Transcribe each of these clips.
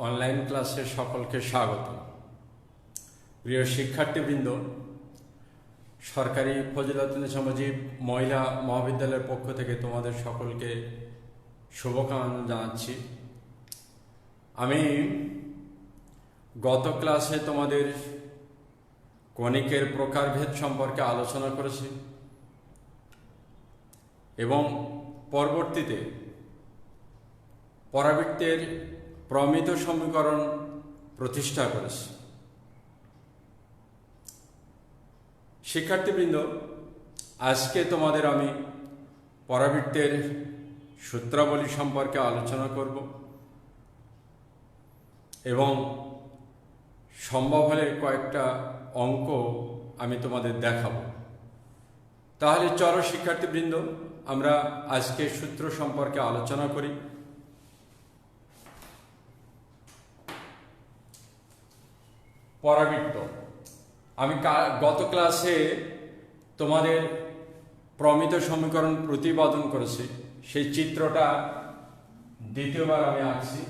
Online ক্লাসে সকলকে স্বাগত। প্রিয় শিক্ষার্থীবৃন্দ, সরকারি ফজিলাতুন্নেছা মুজিব মহিলা মহাবিদ্যালয়ের পক্ষ থেকে তোমাদের সকলকে শুভকামনা জানাচ্ছি। আমি গত ক্লাসে তোমাদের কণিকের প্রকারভেদ সম্পর্কে আলোচনা করেছি এবং পরবর্তীতে পরাবৃত্তের প্রমিত সমীকরণ প্রতিষ্ঠা করেছে। শিক্ষার্থীবৃন্দ, আজকে তোমাদের আমি পরাবৃত্তের সূত্রাবলী সম্পর্কে আলোচনা করব এবং সম্ভব হলে কয়েকটা অঙ্ক আমি তোমাদের দেখাবো। তাহলে চলো শিক্ষার্থীবৃন্দ, আমরা আজকে সূত্র সম্পর্কে আলোচনা করি। পরাবৃত্ত, আমি গত ক্লাসে তোমাদের প্রমিত সমীকরণ প্রতিপাদন করেছি, সেই চিত্রটা দ্বিতীয়বার আমি আঁকছি।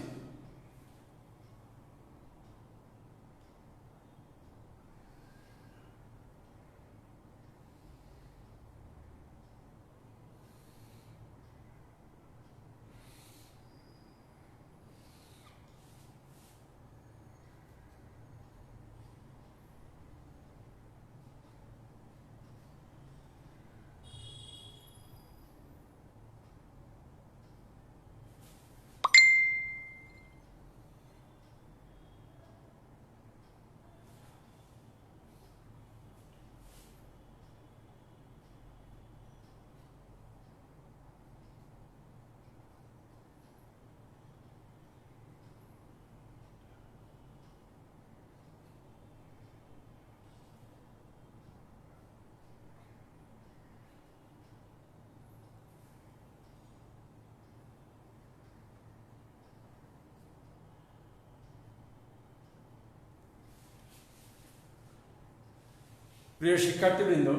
প্রিয় শিক্ষার্থীবৃন্দ,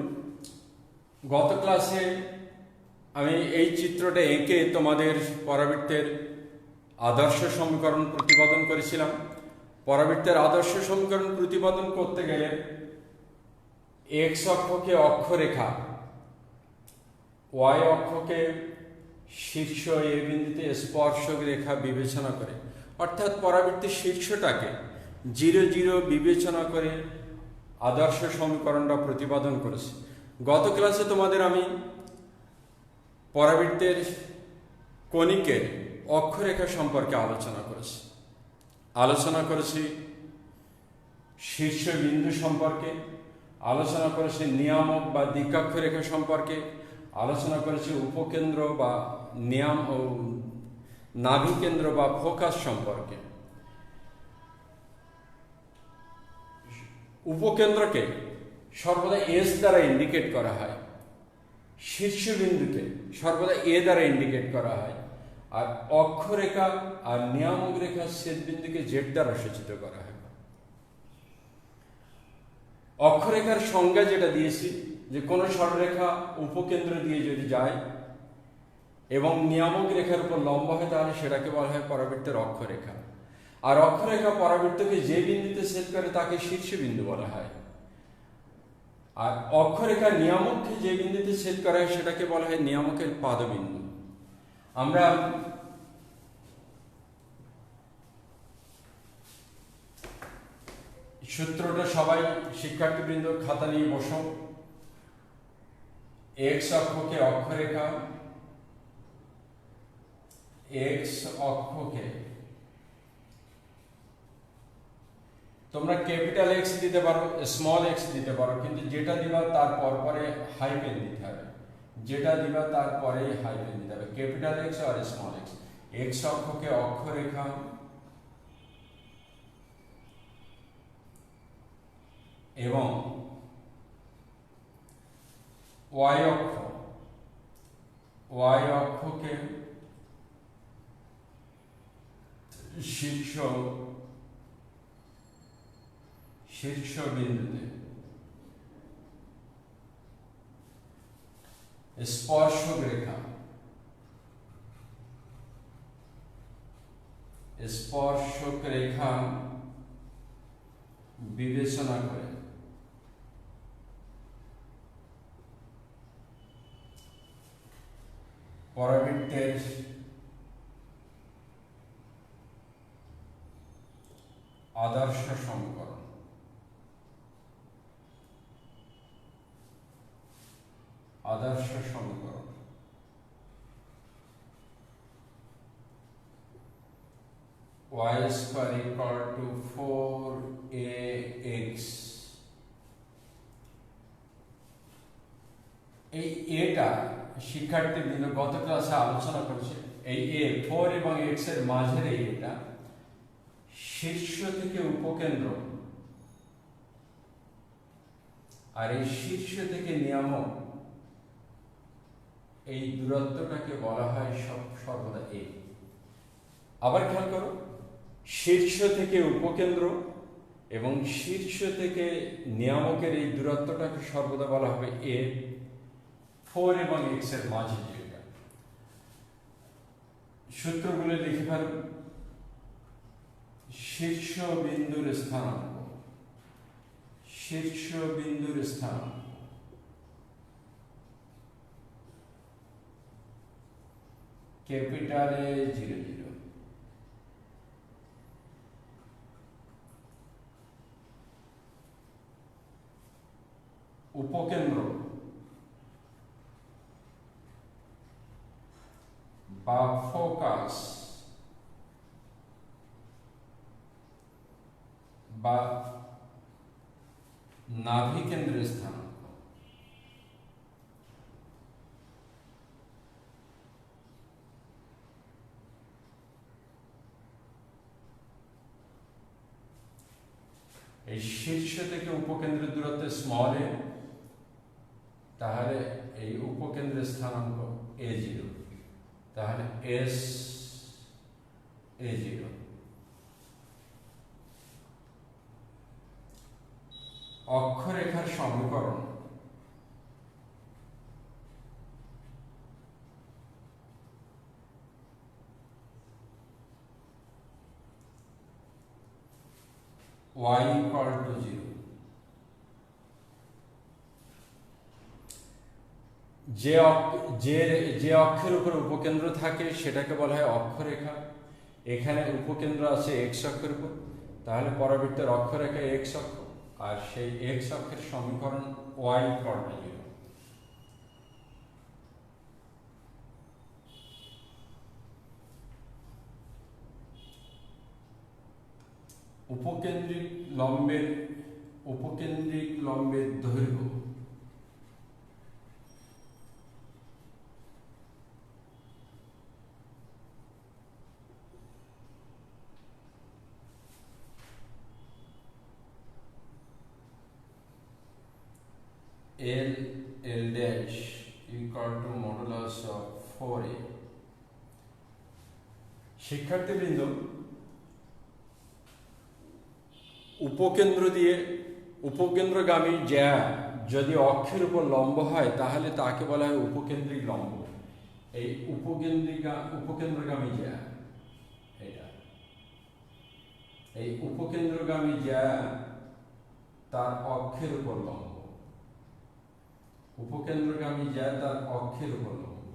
গত ক্লাসে আমি এই চিত্রটা এঁকে তোমাদের পরাবৃত্তের আদর্শ সমীকরণ প্রতিপাদন করেছিলাম। পরাবৃত্তের আদর্শ সমীকরণ প্রতিপাদন করতে গেলে এক্স অক্ষকে অক্ষরেখা, ওয়াই অক্ষকে শীর্ষ এ বিন্দুতে স্পর্শক রেখা বিবেচনা করে, অর্থাৎ পরাবৃত্তের শীর্ষটাকে 0 0 বিবেচনা করে আদর্শ সমীকরণটা প্রতিপাদন করেছি। গত ক্লাসে তোমাদের আমি পরাবৃত্তের কণিকের অক্ষরেখা সম্পর্কে আলোচনা করেছি শীর্ষ বিন্দু সম্পর্কে, আলোচনা করেছি নিয়ামক বা দিকাক্ষ রেখা সম্পর্কে, আলোচনা করেছি উপকেন্দ্র বা নাভিকেন্দ্র বা ফোকাস সম্পর্কে। উপকেন্দ্রকে সর্বদা এস দ্বারা ইন্ডিকেট করা হয়, শীর্ষবিন্দুকে সর্বদা এ দ্বারা ইন্ডিকেট করা হয়, আর অক্ষরেখা আর নিয়ামক রেখার ছেদবিন্দুকে জেড দ্বারা সূচিত করা হয়। অক্ষরেখার সংজ্ঞা যেটা দিয়েছি, যে কোনো সরলরেখা উপকেন্দ্র দিয়ে যদি যায় এবং নিয়ামক রেখার উপর লম্ব হয়, তাহলে সেটাকে বলা হয় পরাবৃত্তের অক্ষরেখা। আর অক্ষরেখা পরাবৃত্তকে যে বিন্দুতে ছেদ করে তাকে শীর্ষবিন্দু বলা হয়, আর অক্ষরেখা নিয়ামককে যে বিন্দুতে ছেদ করা হয় সেটাকে বলা হয় নিয়ামকের পাদবিন্দু। আমরা সূত্রটা সবাই শিক্ষার্থীবৃন্দ খাতা নিয়ে বসো। এক্স অক্ষকে অক্ষরেখা, এক্স অক্ষকে তোমরা ক্যাপিটাল এক্স দিতে পারো, স্মল এক্স দিতে পারো, কিন্তু যেটা দিবা তার পরে হাইফেন দিতে হবে, ক্যাপিটাল এক্স আর স্মল এক্স। এক্স অক্ষকে অক্ষরেখা এবং ওয়াই অক্ষকে শীর্ষ বিন্দুতে স্পর্শক রেখা স্পর্শক রেখা বিবেচনা করে পরাবৃত্তের আদর্শ সমীকরণ y square equal to 4ax এই এটা শিক্ষার্থীবৃন্দ গত ক্লাসে আলোচনা করেছে। এই a 4 এবং x এর মাঝের এই এটা শীর্ষ থেকে উপকেন্দ্র আর এই শীর্ষ থেকে নিয়ামক এই দূরত্বটাকে বলা হয় সর্বদা a। আবার খেয়াল করো, শীর্ষ থেকে উপকেন্দ্র এবং শীর্ষ থেকে নিয়ামকের এই দূরত্বটাকে সর্বদা বলা হবে a। 4 এবং x এর মাঝে যেটা, সূত্রগুলো লিখে ফেলব। শীর্ষ বিন্দুর স্থানাঙ্ক ক্যাপিটাল A 0 0, উপকেন্দ্র বা ফোকাস বা নাভিকেন্দ্রের স্থানাঙ্ক এই শীর্ষ থেকে উপকেন্দ্রের দূরত্ব স্মল a, তাহলে এই উপকেন্দ্রের স্থানাঙ্ক a0, তাহলে s a0। অক্ষরেখার সমীকরণ y equal to 0। যে অক্ষের উপর উপকেন্দ্র থাকে সেটাকে বলা হয় অক্ষরেখা। এখানে উপকেন্দ্র আছে x অক্ষের উপর, তাহলে পরাবৃত্তের অক্ষরেখা x অক্ষ, আর সেই x অক্ষের সমীকরণ y equal to 0। উপকেন্দ্রিক লম্বের দৈর্ঘ্য L dash equal to modulus of 4a। শিক্ষার্থীবৃন্দ, উপকেন্দ্রগামী জ্যা যদি অক্ষের উপর লম্ব হয় তাহলে তাকে বলা হয় উপকেন্দ্রিক লম্ব। এই উপকেন্দ্রগামী জ্যা, এই উপকেন্দ্রগামী জ্যা তার অক্ষের উপর লম্ব, উপকেন্দ্রগামী জ্যা তার অক্ষের উপর লম্ব।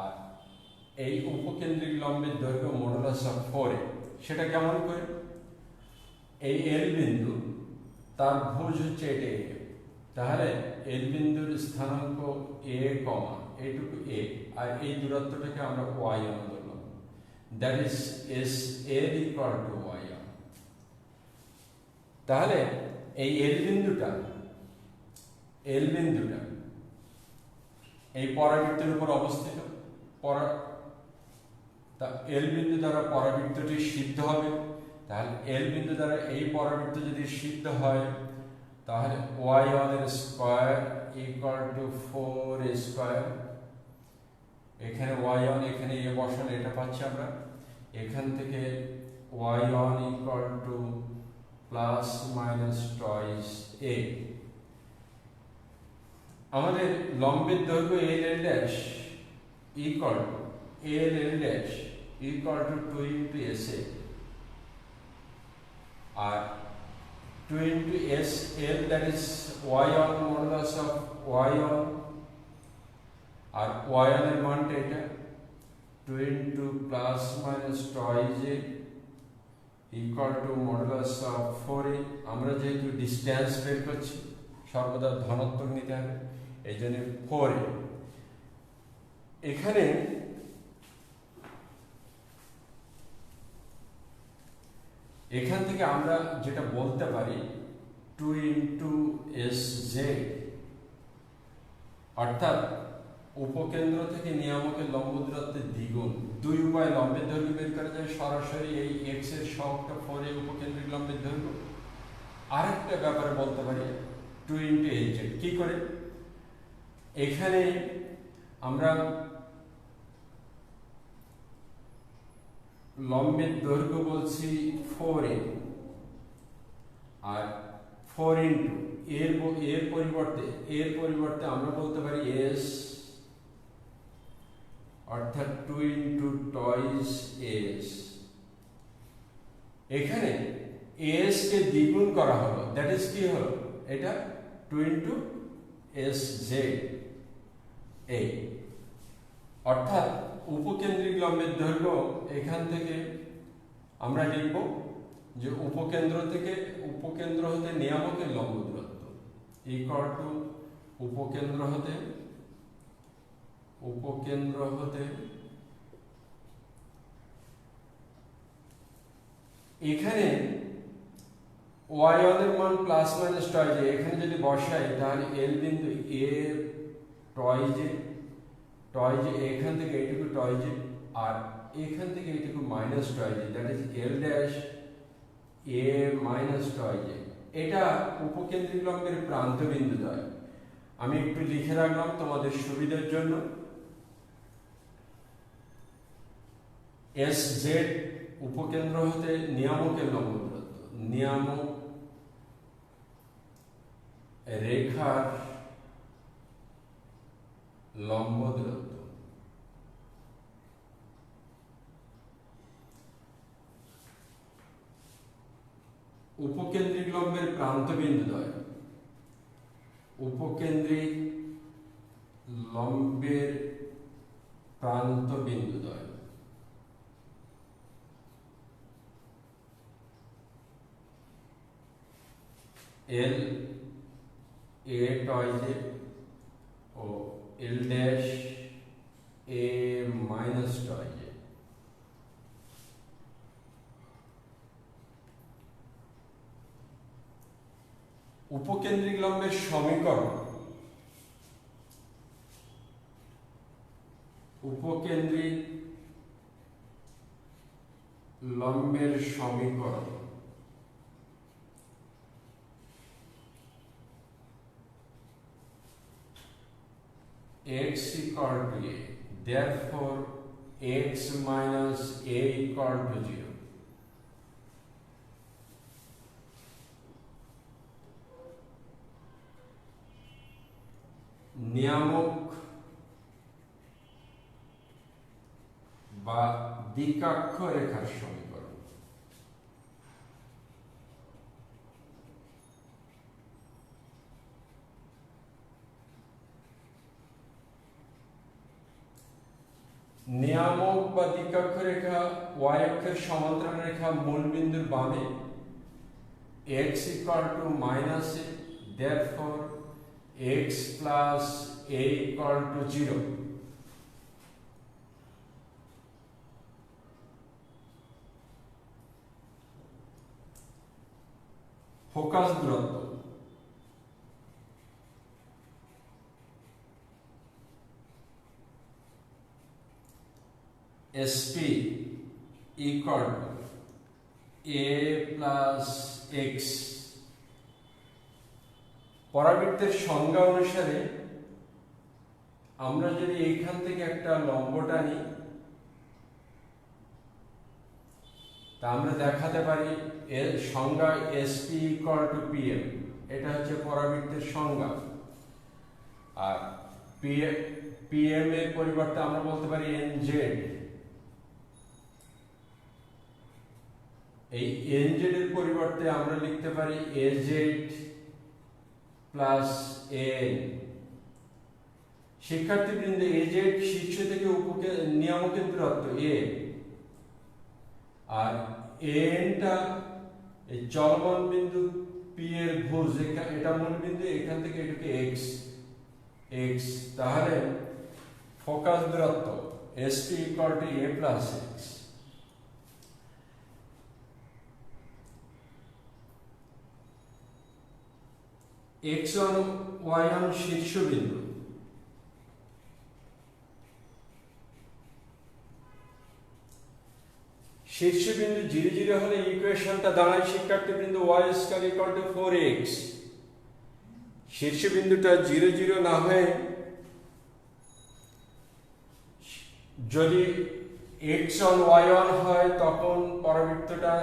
আর এই উপকেন্দ্রিক লম্বের দৈর্ঘ্য মডুলাস অফ 4a। সেটা কেমন করে? এই এল বিন্দু, তার ভুজ হচ্ছে এটা a, তাহলে এল বিন্দুর স্থানাঙ্ক a, এইটুকু a, আর এই দূরত্বটাকে আমরা y1 ধরলাম। That is s a equal to y1। তাহলে এই এল বিন্দুটা এই পরাবৃত্তের উপর অবস্থিত। এল বিন্দু দ্বারা পরাবৃত্তটি সিদ্ধ হবে। তাহলে এল বিন্দু দ্বারা এই পরাবৃত্ত যদি সিদ্ধ হয় তাহলে y1 এর square equal to 4a square. এখানে y1, এখানে a বসালে এটা পাচ্ছি আমরা। এখান থেকে y1 equal to plus minus twice a। আমাদের লম্বের দৈর্ঘ্য l dash equal to l dash equal to 2 into SA, আর 2 into SL, that is y1 modulus of y1, আর y1 এর মানটা এটা 2 into plus minus twice a equal to modulus of 4a। আমরা যেহেতু ডিস্টেন্স বের করছি সর্বদা ধনাত্মক নিতে হবে, এই জন্য 4a। এখানে এখান থেকে আমরা যেটা বলতে পারি 2 into SZ, অর্থাৎ উপকেন্দ্র থেকে নিয়ামকের লম্ব দূরত্বের দ্বিগুণ। দুই উপায় লম্বের দৈর্ঘ্য বের করা যায়, সরাসরি এই x এর সহগটা 4a উপকেন্দ্রিক লম্বের দৈর্ঘ্য। আরেকটা ব্যাপারে বলতে পারি 2 into HZ। কি করে? এখানে আমরা লম্বের দৈর্ঘ্য বলছি 4a, আর 4 into এর পরিবর্তে আমরা বলতে পারি s, অর্থাৎ 2 into twice s। এখানে s কে দ্বিগুণ করা হলো, দ্যাট ইজ কি হলো, এটা 2 into SZ এই, অর্থাৎ উপকেন্দ্রিক লম্বের দৈর্ঘ্য এখান থেকে আমরা লিখব যে উপকেন্দ্র হতে নিয়ামকের লম্ব দূরত্ব ইকুয়াল টু উপকেন্দ্র হতে এখানে y1 এর মান প্লাস মাইনাস টয়েজ, এখানে যদি বসাই তাহলে l বিন্দু a টয়েজ এখান থেকে এইটুকু টয়েজ, আর এখান থেকে এইটুকু minus toys, that is l dash a minus toys. এটা উপকেন্দ্রিক লম্বের প্রান্ত বিন্দু দ্বয়। আমি একটু লিখে রাখলাম তোমাদের সুবিধার জন্য। SZ উপকেন্দ্র হতে নিয়ামকের লম্ব দূরত্ব, নিয়ামক রেখার লম্ব দূরত্ব। উপকেন্দ্রিক লম্বের প্রান্ত বিন্দু দ্বয়, উপকেন্দ্রিক লম্বের প্রান্ত বিন্দু দ্বয় L a twice O L dash a minus twice। উপকেন্দ্রিক লম্বের সমীকরণ, উপকেন্দ্রিক লম্বের সমীকরণ x equal to a, therefore x minus a equal to 0। নিয়ামক বা দ্বিকাক্ষ রেখার সমীকরণ। নিয়ামক বা দ্বিকাক্ষ রেখা y অক্ষের সমান্তরাল রেখা মূল বিন্দুর বামে x equal to minus a, therefore x plus a equal to 0। Focus দূরত্ব SP equal to a plus x। পরাবৃত্তের সংজ্ঞা অনুসারে আমরা যদি এইখান থেকে একটা লম্ব টানি তা আমরা দেখাতে পারি এর সংজ্ঞা SP equal to PM। এটা হচ্ছে পরাবৃত্তের সংজ্ঞা। আর PM এর পরিবর্তে আমরা বলতে পারি NZ। এই এনজেড এর পরিবর্তে আমরা লিখতে পারি এজেড প্লাস এন। শিক্ষার্থীবৃন্দ, এজেড শীর্ষ থেকে নিয়ামকের দূরত্ব এ, আর এনটা এই চলমান বিন্দু পি এর ভুজ, এটা মূল বিন্দু, এখান থেকে এটাকে এক্স এক্স। তাহলে ফোকাস দূরত্ব SP equal to A plus x. x1 y1 শীর্ষবিন্দু, শীর্ষবিন্দু 0 0 হলে ইকুয়েশনটা দাঁড়ায় শিক্ষার্থীবৃন্দ y square equal to 4x। শীর্ষবিন্দুটা 0 0 না হয়ে যদি x1 y1 হয় তখন পরাবৃত্তটা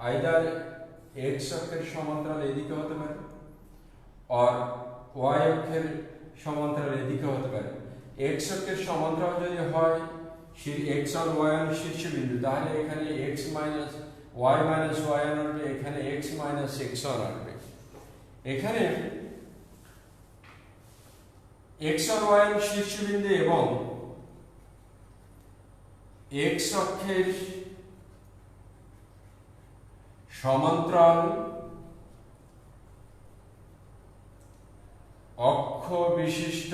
আইদার x অক্ষের সমান্তরাল এদিকে হতে পারে আর y অক্ষের সমান্তরাল এদিকে হতে পারে। x অক্ষের সমান্তরাল যদি হয় x1 y1 শীর্ষবিন্দু, তাহলে এখানে x minus y minus y1 আসবে, এখানে x মাইনাস x1 আসবে। এখানে x1 y1 শীর্ষবিন্দু এবং x অক্ষের সমান্তরাল অক্ষ বিশিষ্ট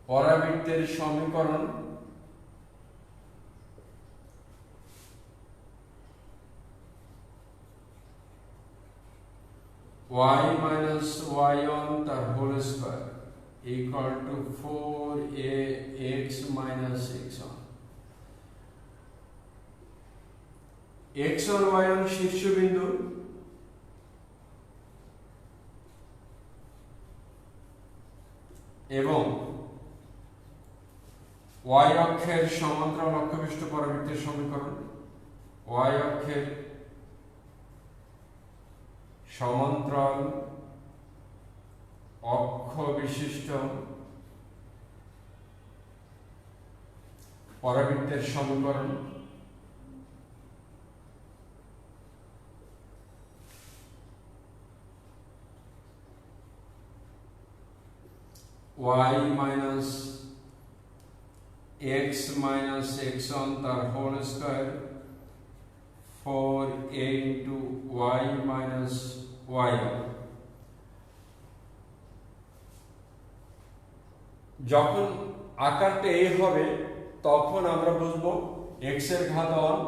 পরাবৃত্তের সমীকরণ y minus y1 তার whole square equal to 4ax minus x1। x1 y1 শীর্ষবিন্দু এবং y অক্ষের সমান্তরাল অক্ষবিষ্ট পরাবৃত্তের সমীকরণ y অক্ষের সমান্তরাল অক্ষ বিশিষ্ট পরাবৃত্তের সমীকরণ y minus x minus x1 তার whole square 4a into y minus y1। যখন আকারটা a হবে তখন আমরা বুঝবো x এর ঘাত 1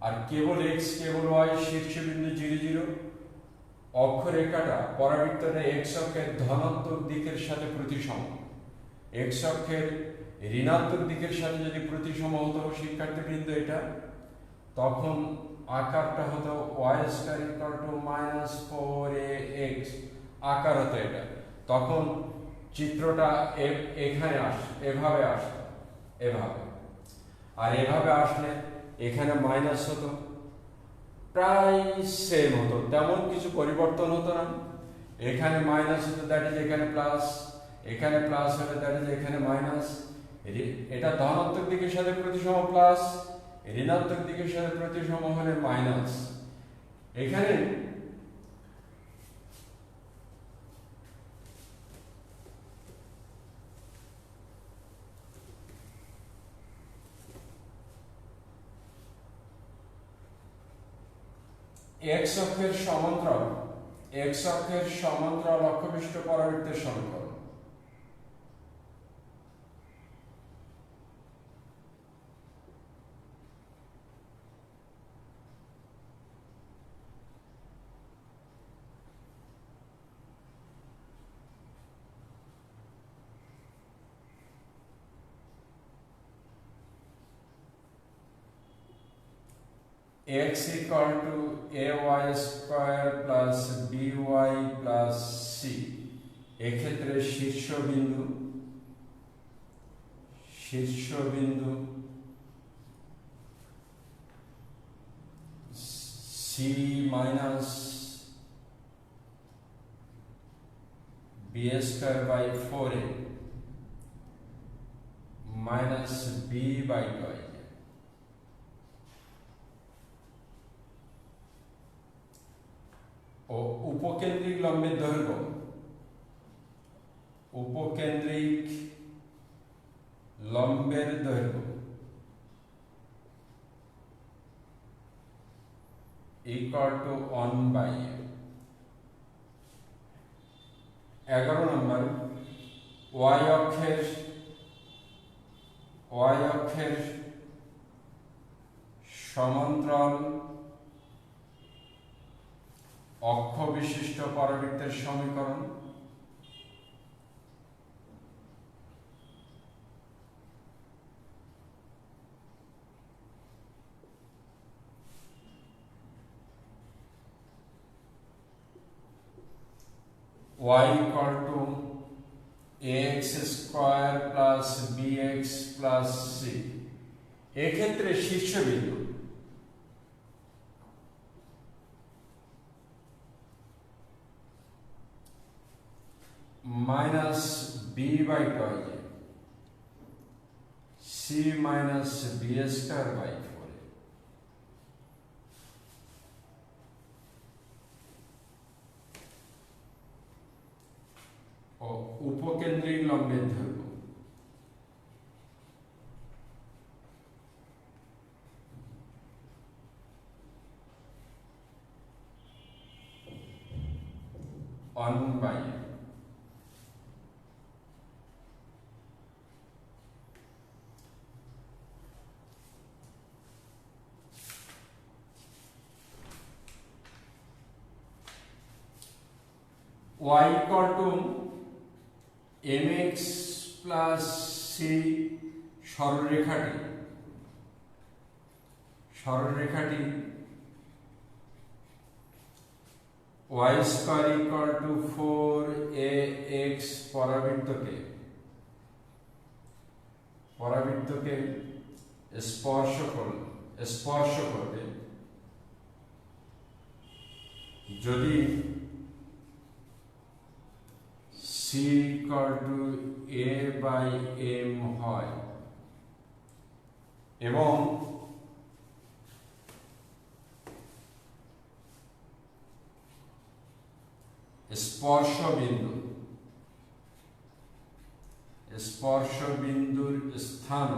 আর কেবল x কেবল y শীর্ষবিন্দু 0 0। অক্ষরেখাটা পরাবৃত্তটা x অক্ষের ধনাত্মক দিকের সাথে প্রতিসম, x অক্ষের ঋণাত্মক দিকের সাথে যদি প্রতিসম হতো শিক্ষার্থীবৃন্দ এটা, তখন আকারটা হতো y square equal to -4ax আকার হতো এটা। তখন চিত্রটা এখানে এভাবে আসতো, এভাবে, আর এভাবে আসলে এখানে মাইনাস হতো, প্রায় সেম হতো, তেমন কিছু পরিবর্তন হতো না। এখানে মাইনাস হতো, দ্যাট ইজ এখানে প্লাস, এখানে প্লাস হলে দ্যাট ইজ এখানে মাইনাস। এটা ধনাত্মক দিকের সাথে প্রতিসম প্লাস, ঋণাত্মক দিকের সাথে প্রতিসম হলে মাইনাস। এখানে x অক্ষের সমান্তরাল অক্ষবিষ্ট পরাবৃত্তের সমীকরণ x equal to ay square plus by plus c। এক্ষেত্রে শীর্ষবিন্দু c minus b square by 4a minus b by 2 ও উপকেন্দ্রিক লম্বের দৈর্ঘ্য, উপকেন্দ্রিক লম্বের দৈর্ঘ্য equal to 1/m। 11 number, y অক্ষের সমান্তরাল অক্ষ বিশিষ্ট পরাবৃত্তের সমীকরণ। y equal to ax square plus bx plus c। এক্ষেত্রে শীর্ষবিন্দু minus b by two c minus b square by 4। ও উপকেন্দ্রিক লম্বের দৈর্ঘ্য অনবাই। y equal to mx plus c সরলরেখাটি y square equal to 4ax পরাবৃত্তকে স্পর্শ করবে যদি c equal to a by m হয় এবং স্পর্শবিন্দুর স্থান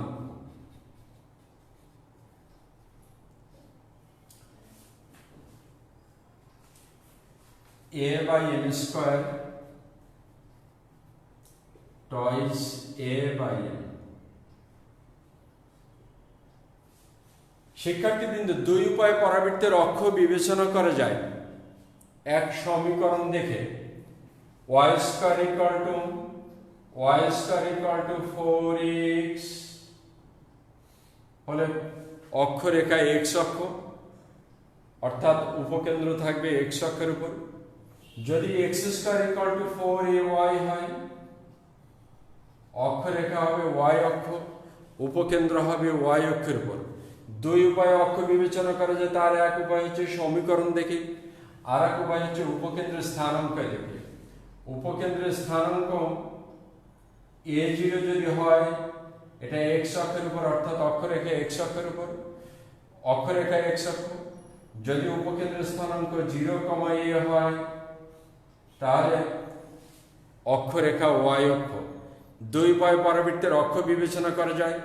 a by m square twice a by m। শিক্ষার্থীবৃন্দ, দুই উপায়ে পরাবৃত্তের অক্ষ বিবেচনা করা যায়। এক সমীকরণ দেখে y square equal to 4x হলে অক্ষরেখা x অক্ষ, অর্থাৎ উপকেন্দ্র থাকবে x অক্ষের উপর। যদি x square equal to 4ay হয়, অক্ষরেখা হবে y অক্ষ, উপকেন্দ্র হবে y অক্ষের উপর। দুই উপায়ে অক্ষ বিবেচনা করা যায়। তার এক উপায় হচ্ছে সমীকরণ দেখে, আর এক উপায় হচ্ছে উপকেন্দ্রের স্থানাঙ্ক দেখে। উপকেন্দ্রের স্থানাঙ্ক a0 যদি হয়, এটা x অক্ষের উপর, অর্থাৎ অক্ষরেখা x অক্ষের উপর, অক্ষরেখা x অক্ষ। যদি উপকেন্দ্রের স্থানাঙ্ক 0, a হয়, তাহলে অক্ষরেখা y অক্ষ। দুই উপায়ে পরাবৃত্তের অক্ষ বিবেচনা করা যায়,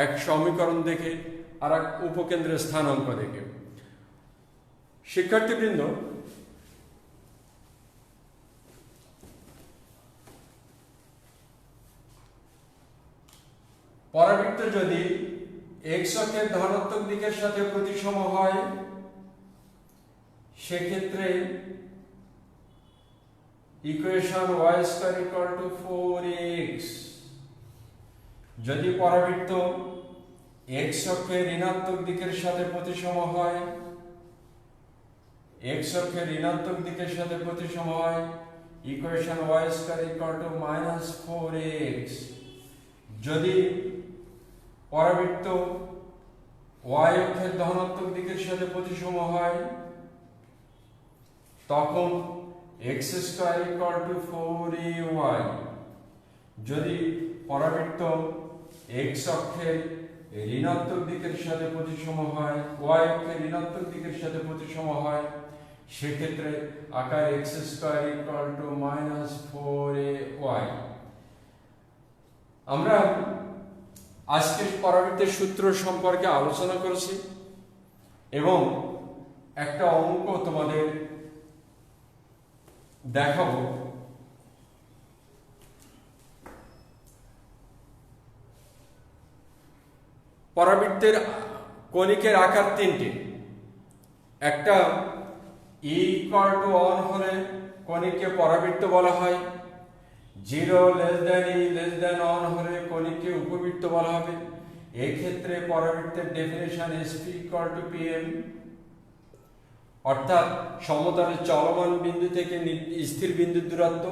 এক সমীকরণ দেখে আর এক উপকেন্দ্রের স্থানাঙ্ক দেখে। শিক্ষার্থীবৃন্দ, পরাবৃত্ত যদি x অক্ষের ধনাত্মক দিকের সাথে প্রতিসম হয়, সেক্ষেত্রে equation y square equal to 4x। যদি পরাবৃত্ত x অক্ষের ঋণাত্মক দিকের সাথে প্রতিসম হয়, x অক্ষের ঋণাত্মক দিকের সাথে প্রতিসম হয়, equation y square equal to -4x। যদি পরাবৃত্ত y অক্ষের ধনাত্মক দিকের সাথে প্রতিসম হয়, তখন x square equal to 4ay। যদি পরাবৃত্ত x অক্ষের ঋণাত্মক দিকের সাথে প্রতিসম হয়, y অক্ষের ঋণাত্মক দিকের সাথে প্রতিসম হয়, সেক্ষেত্রে আকার x² = -4ay। আমরা আজকে পরাবৃত্তের সূত্র সম্পর্কে আলোচনা করেছি এবং একটা অঙ্ক তোমাদের দেখাবো। পরাবৃত্তের কণিকের আকার তিনটি। একটা e=1 হলে কণিককে পরাবৃত্ত বলা হয়, 0 e<1 হলে কণিককে উপবৃত্ত বলা হবে। এই ক্ষেত্রে পরাবৃত্তের ডেফিনিশন SP=PM, অর্থাৎ সমতলে চলমান বিন্দু থেকে স্থির বিন্দুর দূরত্ব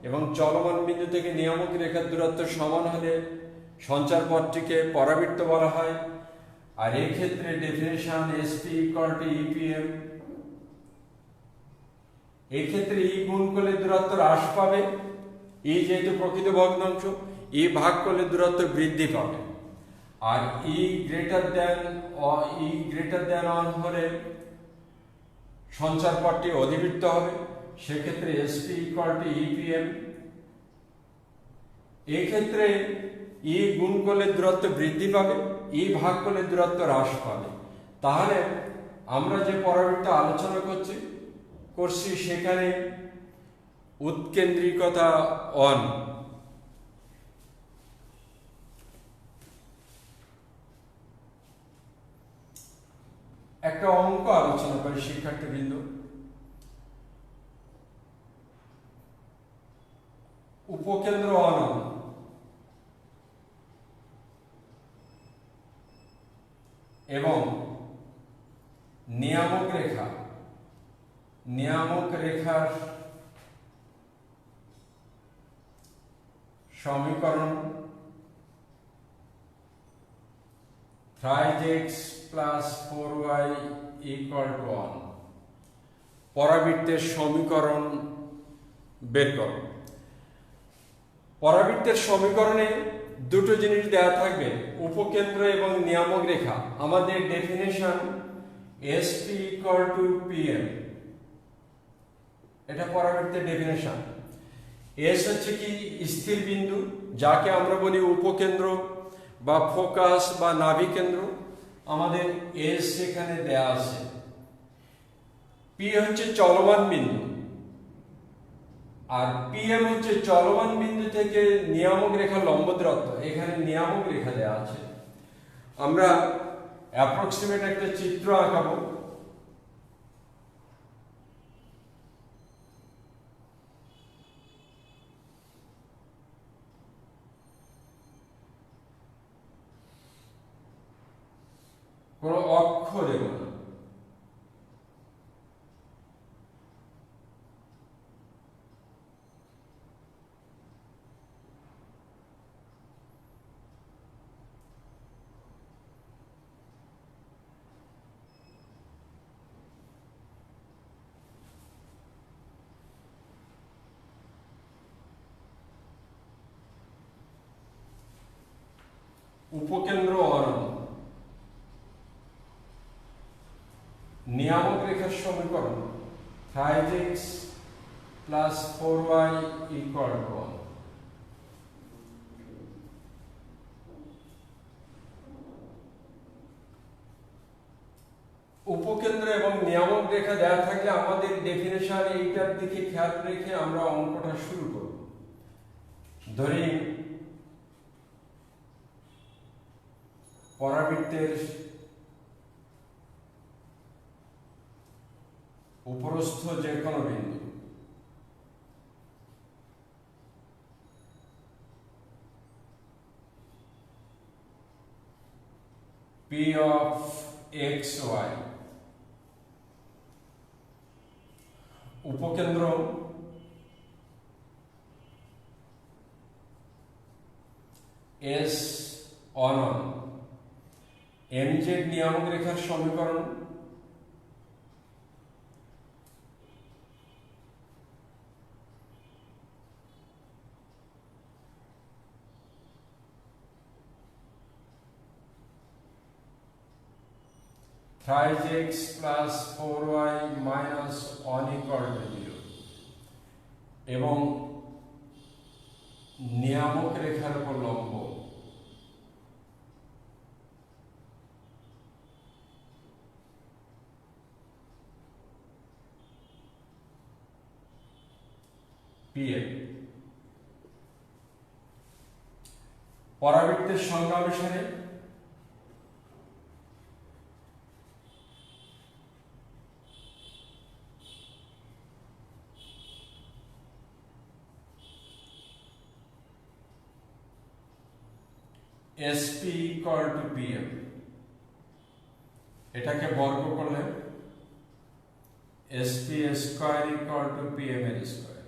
এবং চলমান বিন্দু থেকে নিয়ামক রেখার দূরত্ব সমান হলে সঞ্চারপথটিকে পরাবৃত্ত বলা হয়। আর এই ক্ষেত্রে ডেফিনিশন SP=EPM। এই ক্ষেত্রে ই গুণ করলে দূরত্ব হ্রাস পাবে, ই যেহেতু প্রকৃত ভগ্নাংশ, ই ভাগ করলে দূরত্ব বৃদ্ধি পাবে। আর E>1 হলে সঞ্চারপথটি অধিবৃত্ত হবে, সেক্ষেত্রে SP=EPM। এই ক্ষেত্রে ই গুণ করলে দূরত্ব বৃদ্ধি পাবে, ই ভাগ করলে দূরত্ব হ্রাস পাবে। তাহলে আমরা যে পরাবৃত্ত আলোচনা করছি সেখানে উৎকেন্দ্রিকতা 1। একটা অঙ্ক আলোচনা করি শিক্ষার্থীবৃন্দ। উপকেন্দ্র অনন এবং নিয়ামক রেখার সমীকরণ 5x + 4y = 1। পরাবৃত্তের সমীকরণ বের করো। পরাবৃত্তের সমীকরণে দুটো জিনিস দেওয়া থাকবে, উপকেন্দ্র এবং নিয়ামক রেখা। আমাদের ডেফিনেশন SP=PM, এটা পরাবৃত্তের ডেফিনেশন। এস হচ্ছে কি স্থির বিন্দু, যাকে আমরা বলি উপকেন্দ্র বা ফোকাস বা নাভিকেন্দ্র। আমাদের এস এখানে দেয়া আছে। পি হচ্ছে চলমান বিন্দু, আর PM হচ্ছে চলমান বিন্দু থেকে নিয়ামক রেখা লম্ব দূরত্ব। এখানে নিয়ামক রেখা দেওয়া আছে। আমরা অ্যাপ্রক্সিমেট একটা চিত্র আঁকাবো। কোনো অক্ষ দেব না। উপকেন্দ্র অনন, নিয়ামক রেখার সমীকরণ 5x + 4y = 1। উপকেন্দ্র এবং নিয়ামক রেখা দেওয়া থাকলে আমাদের ডেফিনেশন এইটার দিকে খেয়াল রেখে আমরা অঙ্কটা শুরু করব। ধরি পরাবৃত্তের উপরস্থ যে কোনো বিন্দু P(x,y) উপকেন্দ্র S অনন MZ নিয়ামক রেখার সমীকরণ thrice x plus 4y minus 1 equal to 0 এবং নিয়ামক রেখার উপর লম্ব PM পরাবৃত্তের সংজ্ঞা অনুসারে SP equal to PM এটাকে বর্গ করলে SP square equal to PM এর স্কয়ার।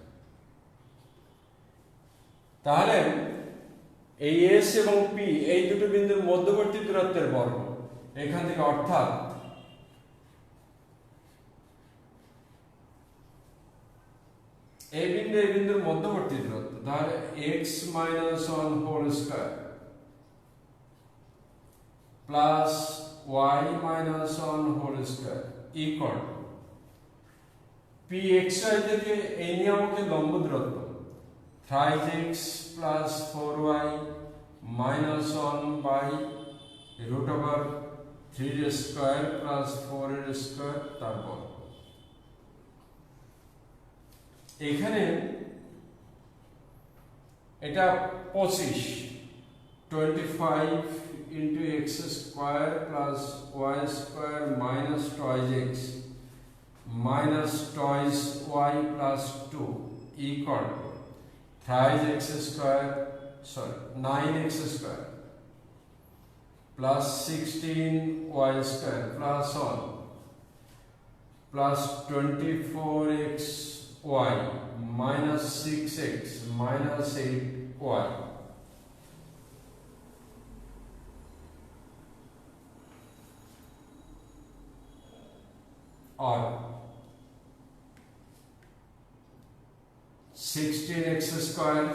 তাহলে এই S এবং P এই দুটো বিন্দুর মধ্যবর্তী দূরত্বের বর্গ এখান থেকে অর্থাৎ এই বিন্দুর মধ্যবর্তী দূরত্ব তাহলে x minus 1 whole square plus y minus 1 whole square equal pxy থেকে এই নিয়মকে লম্ব দূরত্ব thrice x plus 4y minus 1 by root over 3 square plus 4 square তারপর এখানে এটা 25 into x square plus y square minus twice x minus twice y plus 2 equal thrice x square 9x square plus 16y square plus 1 plus 24x y minus 6x minus 8y or 16x square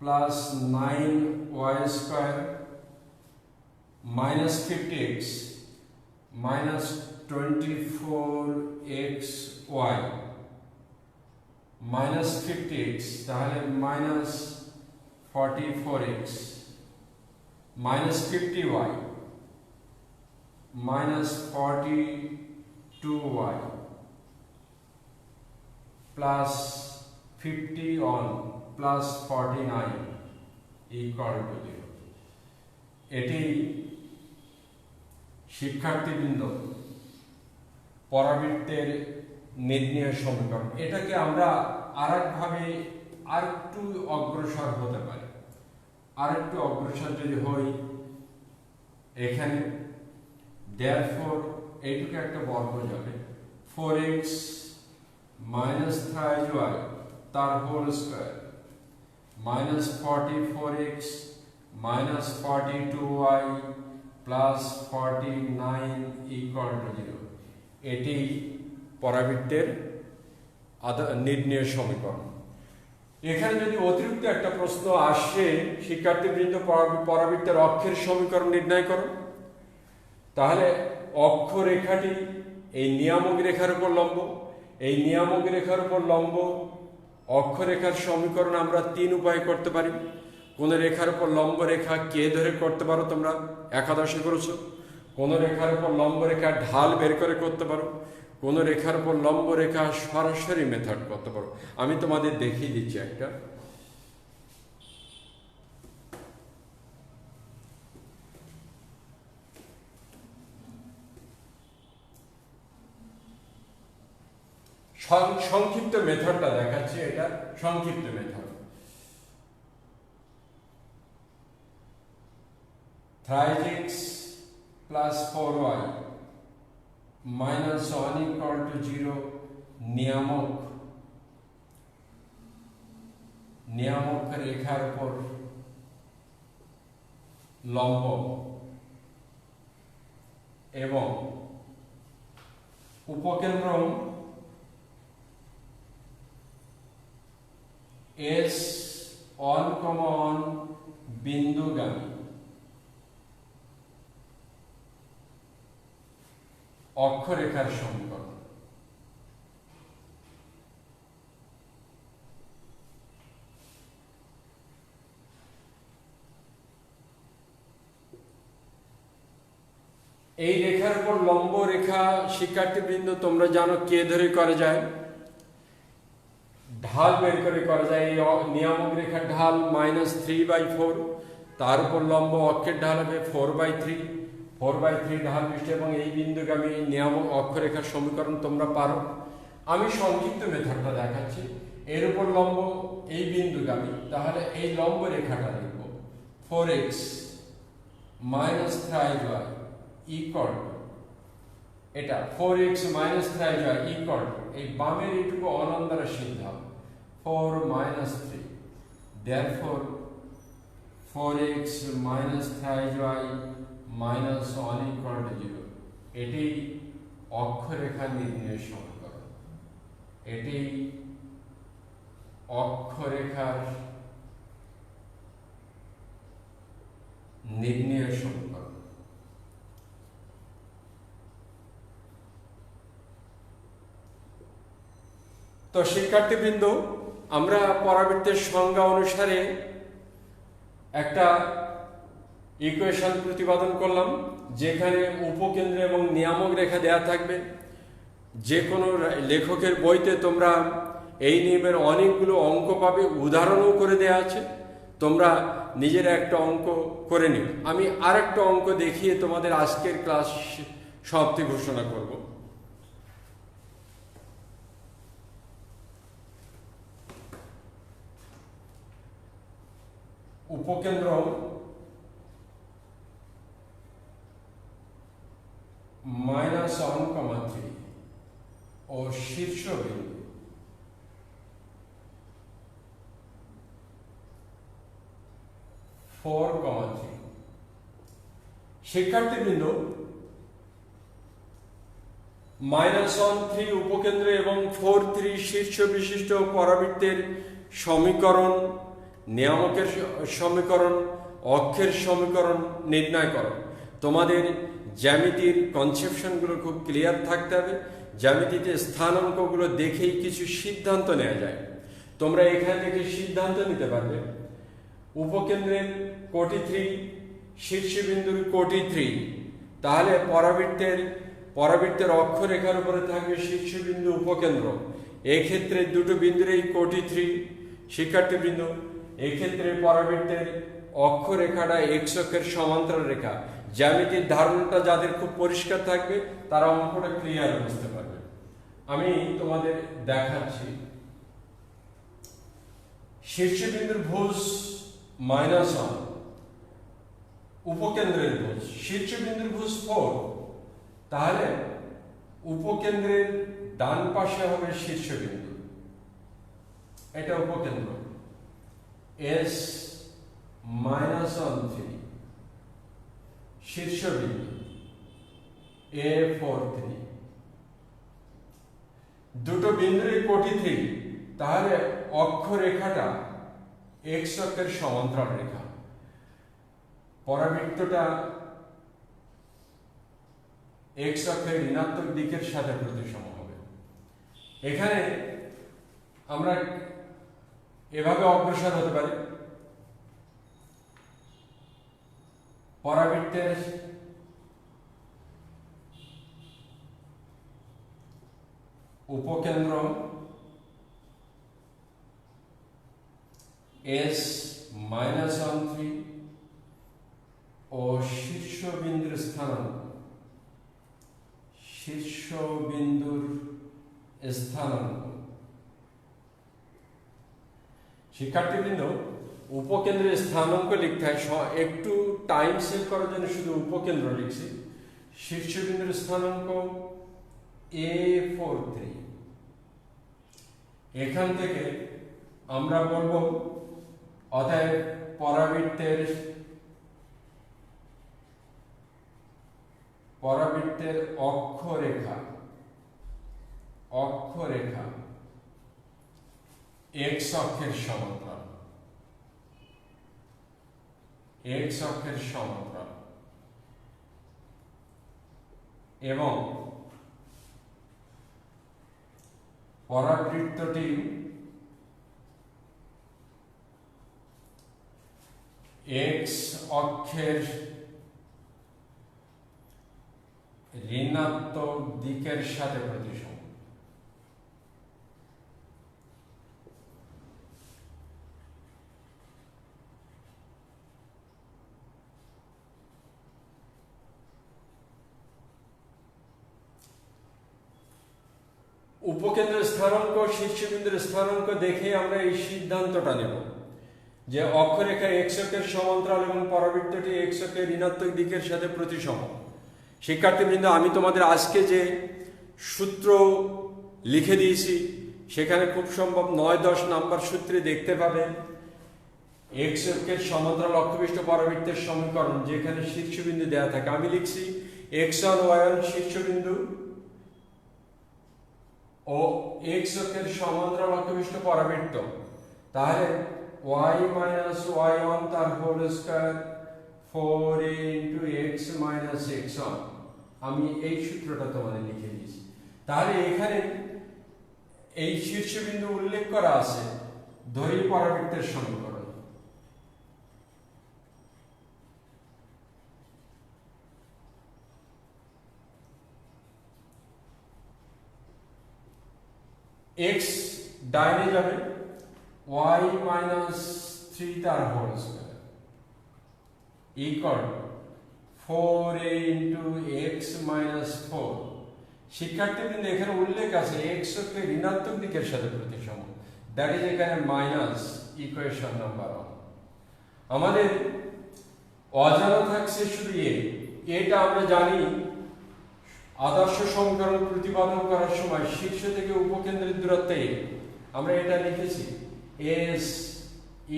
plus 9y square minus 50x minus 24xy minus 50x তাহলে minus 44x minus 50y minus 42y plus 51 plus 49 equal to 0 এটি শিক্ষার্থীবৃন্দ পরাবৃত্তের নির্ণয় সমীকরণ। এটাকে আমরা আরেকভাবে আরেকটু অগ্রসর হতে পারি। আরেকটু অগ্রসর যদি হই এখানে therefore এইটুকু একটা বর্গ যাবে 4x minus thrice y তার whole square minus 44x minus 42y plus 49 equal to 0 এটি পরাবৃত্তের নির্ণয় সমীকরণ। এখানে যদি অতিরিক্ত একটা প্রশ্ন আসে শিক্ষার্থীবৃন্দ পরাবৃত্তের অক্ষের সমীকরণ নির্ণয় করো তাহলে অক্ষরেখাটি এই নিয়ামক রেখার উপর লম্ব এই নিয়ামক রেখার উপর লম্ব অক্ষরেখার সমীকরণ আমরা 3 উপায়ে করতে পারি। কোন রেখার উপর লম্ব রেখা কে ধরে করতে পারো তোমরা একাদশে করেছো। কোন রেখার উপর লম্ব রেখা ঢাল বের করে করতে পারো। কোন রেখার উপর লম্ব রেখা সরাসরি মেথড করতে পারো। আমি তোমাদের দেখিয়ে দিচ্ছি একটা। সংক্ষিপ্ত মেথডটা দেখাচ্ছি, এটা সংক্ষিপ্ত method. thrice x plus 4y minus 1 equal to 0 নিয়ামক রেখার উপর লম্ব এবং উপকেন্দ্র S 1, বিন্দুগামী অক্ষরেখার সমীকরণ। এই রেখার উপর লম্ব রেখা শিক্ষার্থীবৃন্দ তোমরা জানো কে ধরে করা যায়, ঢাল বের করে করা যায়। এই নিয়ামক রেখার ঢাল -3/4, তার উপর লম্ব অক্ষের ঢাল হবে 4/3, 4/3 ঢাল বিশিষ্ট, এবং এই বিন্দুগামী নিয়ামক অক্ষরেখার সমীকরণ তোমরা পারো। আমি সংক্ষিপ্ত মেথডটা দেখাচ্ছি। এর উপর লম্ব এই বিন্দুগামী, তাহলে এই লম্ব রেখাটা লিখব 4x - 3y ইকুয়াল, এটা 4x - 3y ইকুয়াল, এই বামের এইটুকু অনন্ত দ্বারা সিদ্ধ হবে 4 - 3, therefore 4x - 3y - 1 equal to 0। এটি অক্ষরেখা নির্ণয় সমীকরণ, এটি অক্ষরেখার নির্ণয় সমীকরণ। তো শিক্ষার্থীবৃন্দ, আমরা পরাবৃত্তের সংজ্ঞা অনুসারে একটা ইকুয়েশন প্রতিপাদন করলাম, যেখানে উপকেন্দ্র এবং নিয়ামক রেখা দেয়া থাকবে। যে কোনো লেখকের বইতে তোমরা এই নিয়মের অনেকগুলো অঙ্ক পাবে, উদাহরণও করে দেয়া আছে, তোমরা নিজেরা একটা অঙ্ক করে নিও। আমি আর একটা অঙ্ক দেখিয়ে তোমাদের আজকের ক্লাস সমাপ্তি ঘোষণা করব। উপকেন্দ্র -1,3 ও শীর্ষবিন্দু -4,3। শিক্ষার্থীবৃন্দ, -1,3 উপকেন্দ্র এবং 4,3 শীর্ষ বিশিষ্ট পরাবৃত্তের সমীকরণ, নিয়ামকের সমীকরণ, অক্ষের সমীকরণ নির্ণয় করো। তোমাদের জ্যামিতির কনসেপশনগুলো খুব ক্লিয়ার থাকতে হবে। জ্যামিতিতে স্থানাঙ্কগুলো দেখেই কিছু সিদ্ধান্ত নেওয়া যায়। তোমরা এখান থেকে সিদ্ধান্ত নিতে পারবে উপকেন্দ্রের কোটি 3, শীর্ষবিন্দুর কোটি 3, তাহলে পরাবৃত্তের অক্ষরেখার উপরে থাকবে শীর্ষবিন্দু উপকেন্দ্র। এক্ষেত্রে দুটো বিন্দুর এই কোটি 3। শিক্ষার্থীবৃন্দ, এক্ষেত্রে পরাবৃত্তের অক্ষরেখাটা এক্স অক্ষের সমান্তরাল রেখা। জ্যামিতির ধারণাটা যাদের খুব পরিষ্কার থাকবে তারা অঙ্কটা ক্লিয়ার বুঝতে পারবে। আমি তোমাদের দেখাচ্ছি। শীর্ষবিন্দুর ভুজ -1, উপকেন্দ্রের ভুজ, শীর্ষবিন্দুর ভুজ 4, তাহলে উপকেন্দ্রের ডান পাশে হবে শীর্ষবিন্দু, এটা উপকেন্দ্র S -1,3, শীর্ষবিন্দু A43, দুটো বিন্দুর কোটি 3, তাহলে অক্ষরেখাটা এক্স অক্ষের সমান্তরাল রেখা। পরাবৃত্তটা এক্স অক্ষের ঋণাত্মক দিকের সাথে প্রতিসম হবে। এখানে আমরা এভাবে অগ্রসর হতে পারি। পরাবৃত্তের উপকেন্দ্র S -1,3 ও শীর্ষবিন্দুর স্থানাঙ্ক, শীর্ষবিন্দুর স্থানাঙ্ক। শিক্ষার্থীবৃন্দ, উপকেন্দ্রের স্থানাঙ্ক লিখতে হয়, একটু টাইম সেভ করার জন্য শুধু উপকেন্দ্র লিখছি। শীর্ষবিন্দুর স্থানাঙ্ক A43। এখান থেকে আমরা বলবো অতএব পরাবৃত্তের অক্ষরেখা এক্স অক্ষের সমান্তরাল, এক্স অক্ষের সমান্তরাল, এবং পরাবৃত্তটি এক্স অক্ষের ঋণাত্মক দিকের সাথে প্রতিসম। উপকেন্দ্রের স্থানাঙ্ক শীর্ষবিন্দুর স্থানাঙ্ক দেখে আমরা এই সিদ্ধান্তটা নেব যে অক্ষরেখা এক্স অক্ষের সমান্তরাল এবং পরাবৃত্তটি এক্স অক্ষের ঋণাত্মক দিকের সাথে প্রতিসম। শিক্ষার্থীবৃন্দ, আমি তোমাদের আজকে যে সূত্র লিখে দিয়েছি সেখানে খুব সম্ভব 9-10 নাম্বার সূত্রে দেখতে পাবেন এক্স অক্ষের সমান্তরাল অক্ষপৃষ্ঠ পরাবৃত্তের সমীকরণ, যেখানে শীর্ষবিন্দু দেওয়া থাকে। আমি লিখছি x1 y1 শীর্ষবিন্দু ও এক্স অক্ষের সমান্তরাল অক্ষপৃষ্ঠ পরাবৃত্ত, তাহলে y minus y1 তার whole square 4a into x minus x1। আমি এই সূত্রটা তোমাদের লিখে দিয়েছি। তাহলে এখানে এই শীর্ষবিন্দু উল্লেখ করা আছে ধরি পরাবৃত্তের সমীকরণ। x ডাইনে যাবে, y minus 3 তার whole square equal 4a into x minus 4। শিক্ষার্থীবৃন্দ, এখানে উল্লেখ আছে x অক্ষের ঋণাত্মক দিকের সাথে প্রতিসম, দ্যাট ইজ এখানে মাইনাস ইকুয়েশন নাম্বার 1। আমাদের অজানা থাকছে শুধু এটা আমরা জানি আদর্শ সমীকরণ প্রতিপাদন করার সময় শীর্ষ থেকে উপকেন্দ্রের দূরত্ব a, আমরা এটা লিখেছি s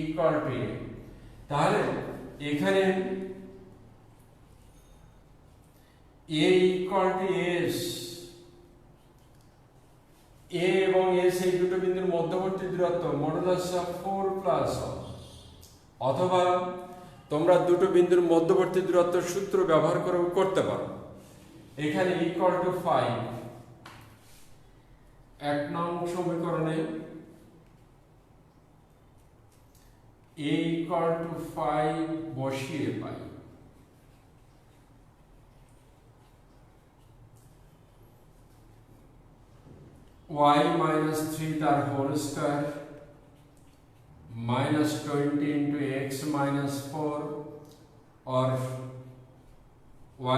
ইকুয়াল টু a। তাহলে এখানে a equal to s, a এবং s এই দুটো বিন্দুর মধ্যবর্তী দূরত্ব মডুলাস অফ 4 প্লাস, অথবা তোমরা দুটো বিন্দুর মধ্যবর্তী দূরত্ব সূত্র ব্যবহার করেও করতে পারো। এখানে ইকুয়াল টু 5 এক নং সমীকরণে a ইকুয়াল টু 5 বসিয়ে পাই y minus 3 তার whole square minus 20 into x minus 4 or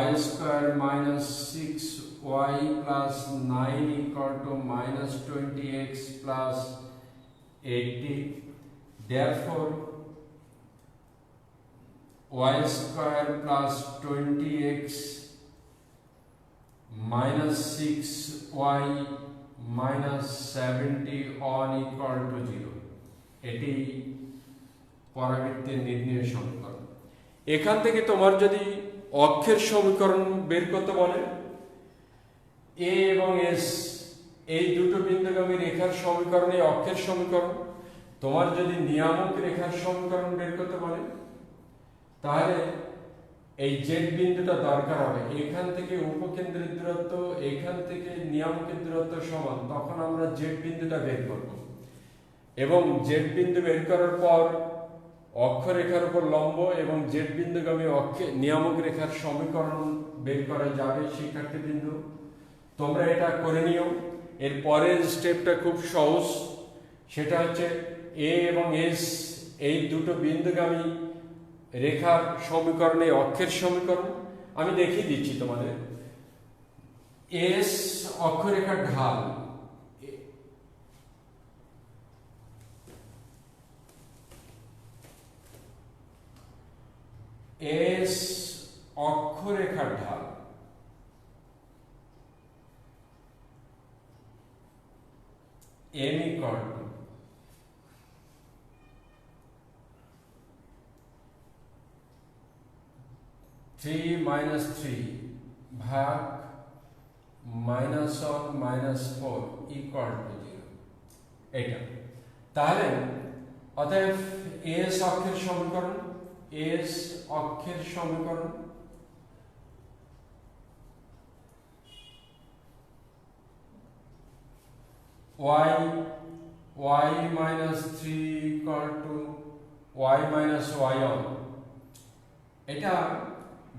y square minus 6y plus 9 equal to minus 20x plus 80. Therefore, y square plus 20x minus 6y minus 70 on equal to 0. এটি পরাবৃত্তের নির্ণয় সমীকরণ। এখান থেকে তোমার যদি অক্ষের সমীকরণ বের করতে বলে a এবং s এই দুটো বিন্দুগামী রেখার সমীকরণ এই অক্ষের সমীকরণ, তোমার যদি নিয়ামক রেখার সমীকরণ বের করতে বলে তাহলে এই জেড বিন্দুটা দরকার হবে। এখান থেকে উপকেন্দ্রের দূরত্ব এখান থেকে নিয়ামকের দূরত্ব সমান, তখন আমরা জেড বিন্দুটা বের করব এবং জেড বিন্দু বের করার পর অক্ষরেখার উপর লম্ব এবং জেড বিন্দুগামী অক্ষে নিয়ামক রেখার সমীকরণ বের করা যাবে। শিক্ষার্থী বিন্দু, তোমরা এটা করে নিও। এর পরের স্টেপটা খুব সহজ, সেটা হচ্ছে a এবং s এই দুটো বিন্দুগামী রেখার সমীকরণ এই অক্ষের সমীকরণ। আমি দেখিয়ে দিচ্ছি তোমাদের। s অক্ষরেখার ঢাল, s অক্ষরেখার ঢাল m equal to 3 minus 3 ভাগ -1 -4 equal to 0। এটা তাহলে অতএব s অক্ষের সমীকরণ, s অক্ষের সমীকরণ y minus 3 equal to y minus y1। এটা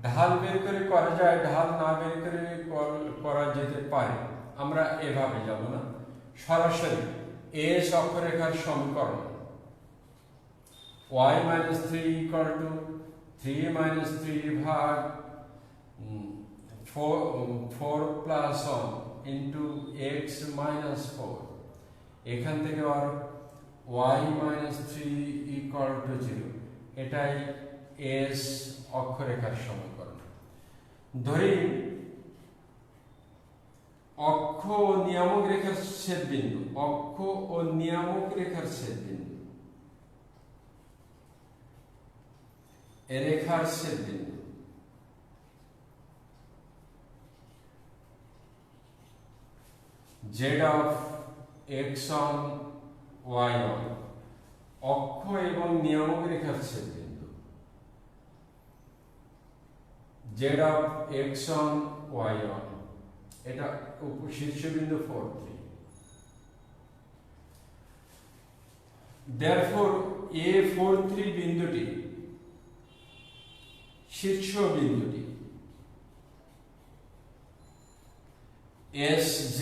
ঢাল বের করে করা যায়, ঢাল না বের করে করা যেতে পারে। আমরা এভাবে যাব না, সরাসরি এস অক্ষরেখার সমীকরণ y minus 3 equal to 3 minus 3 ভাগ 4 plus 1 into x minus 4। এখান থেকে আর y minus 3 equal to 0, এটাই এস অক্ষরেখার সমীকরণ। ধরি অক্ষ ও নিয়ামক রেখার ছেদবিন্দু, অক্ষ ও নিয়ামক রেখার ছেদবিন্দু, রেখার ছেদবিন্দু z of x1 y1, অক্ষ এবং নিয়ামক রেখার ছেদবিন্দু z of x1 y1, এটা শীর্ষবিন্দু 4 3। therefore a43 বিন্দুটি শীর্ষ বিন্দুটি SZ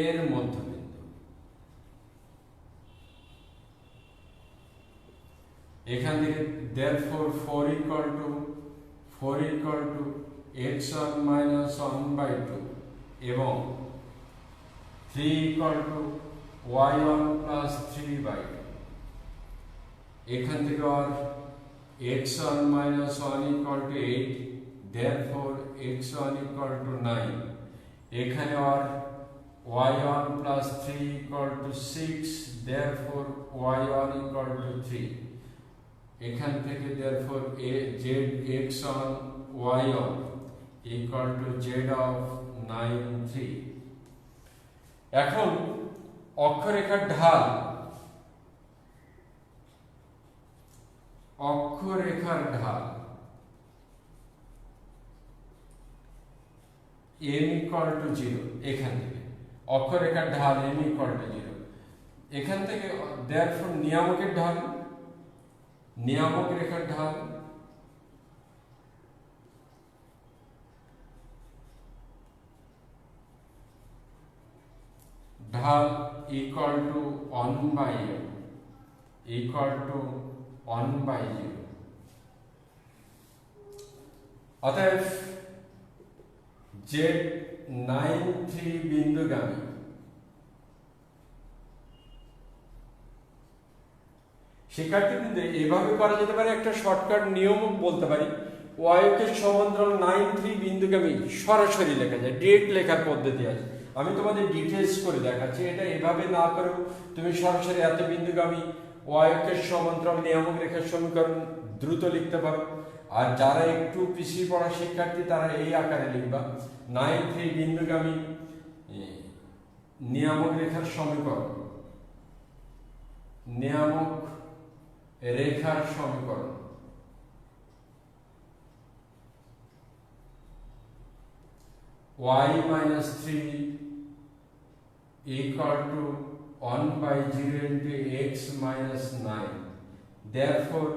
এর মধ্যবিন্দু। এখান থেকে therefore 4 equal to x1 minus 1/2 এবং 3 equal to y1 plus 3/2। এখান থেকে আর x1 minus 1 equal to 8, therefore x1 equal to 9। এখানে আর y1 plus 3 equal to 6, therefore y1 equal to 3। এখান থেকে therefore z x1 y1 equal to z of 9 3। এখন অক্ষরেখার ঢাল, অক্ষরেখার ঢাল m equal to 0। এখান থেকে অক্ষরেখার ঢাল m equal to 0। এখান থেকে therefore নিয়ামকের ঢাল, নিয়ামক রেখার ঢাল ঢাল equal to 1/m, equal to 1/0। অতএব z 9 3 বিন্দুগামী শিক্ষার্থীবৃন্দ, এভাবে করা যেতে পারে। একটা শর্টকাট নিয়ম বলতে পারি, y কে সমান্তরাল 9 3 বিন্দুগামী সরাসরি লেখা যায়, ডিরেক্ট লেখার পদ্ধতি আছে। আমি তোমাদের ডিটেইলস করে দেখাচ্ছি। এটা এভাবে না করেও তুমি সরাসরি এত বিন্দুগামী y কে সমান্তরাল নিয়ামক রেখার সমীকরণ দ্রুত লিখতে পারো। আর যারা একটু পিছিয়ে পড়া শিক্ষার্থী তারা এই আকারে লিখবা, 9 3 বিন্দুগামী নিয়ামক রেখার সমীকরণ, নিয়ামক রেখার সমীকরণ y minus 3 equal to 1/0 into x minus 9, therefore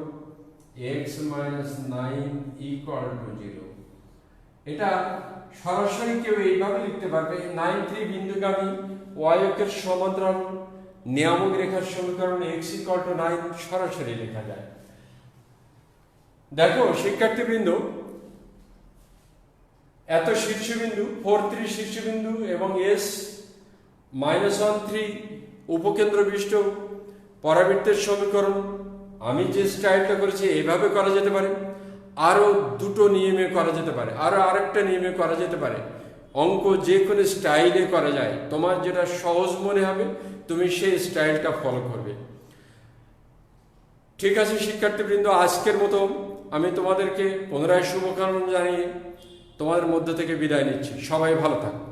x minus 9 equal to 0। এটা সরাসরি কেউ এইভাবে লিখতে পারবে, 9 3 বিন্দুগামী y অক্ষের সমান্তরাল নিয়ামক রেখার সমীকরণ x equal to 9 সরাসরি লেখা যায়। দেখো শিক্ষার্থীবৃন্দ, এত শীর্ষবিন্দু 4 3 শীর্ষবিন্দু এবং s -1 3 উপকেন্দ্র বিশিষ্ট পরাবৃত্তের সমীকরণ আমি যে স্টাইলটা করেছি এভাবে করা যেতে পারে। আরো দুটো নিয়মে করা যেতে পারে, আরো আরেকটা নিয়মে করা যেতে পারে। অঙ্ক যে কোনো স্টাইলে করা যায়, তোমার যেটা সহজ মনে হবে তুমি সেই স্টাইলটা ফলো করবে। ঠিক আছে শিক্ষার্থীবৃন্দ, আজকের মতো আমি তোমাদেরকে পুনরায় শুভকামনা জানিয়ে তোমাদের মধ্য থেকে বিদায় নিচ্ছি। সবাই ভালো থাকো।